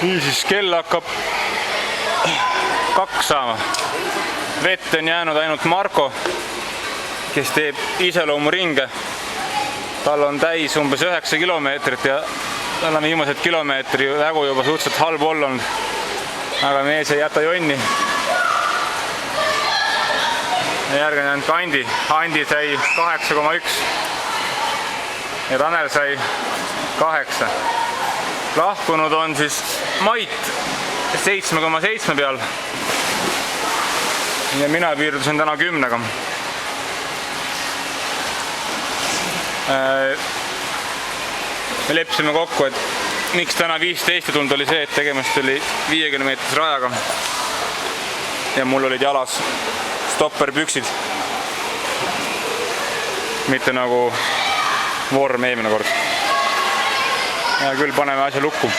Nii siis kell hakkab 2 saama. Vett on jäänud ainult Marko, kes teeb iseloomuringe. Tal on täis umbes 9 kilomeetrit ja tal on viimased kilomeetri jagu juba suhteliselt halb olnud. Aga mees ei jäta jonni. Järgmine on Andi. Andi sai 8,1 ja Tanel sai 8. Lahkunud on siis Mait 7,7 peal. Ja mina piirdusin täna 10-ga. Me leppisime kokku, et miks täna 15 tund oli see, et tegemist oli 50 meetris rajaga. Ja mul olid jalas stopperpüksid. Mitte nagu vorm eelmine kord. Ja küll paneme asja lukku.